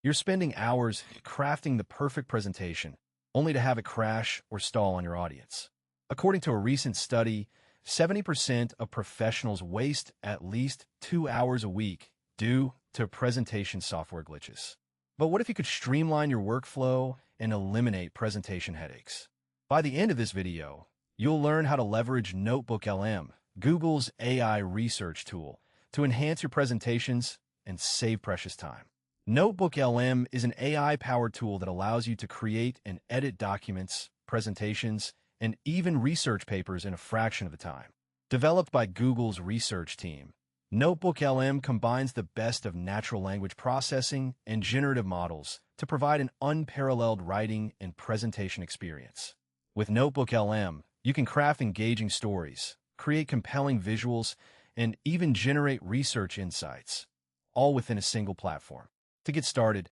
You're spending hours crafting the perfect presentation, only to have it crash or stall on your audience. According to a recent study, 70% of professionals waste at least 2 hours a week due to presentation software glitches. But what if you could streamline your workflow and eliminate presentation headaches? By the end of this video, you'll learn how to leverage NotebookLM, Google's AI research tool, to enhance your presentations and save precious time. NotebookLM is an AI-powered tool that allows you to create and edit documents, presentations, and even research papers in a fraction of the time. Developed by Google's research team, NotebookLM combines the best of natural language processing and generative models to provide an unparalleled writing and presentation experience. With NotebookLM, you can craft engaging stories, create compelling visuals, and even generate research insights, all within a single platform. To get started,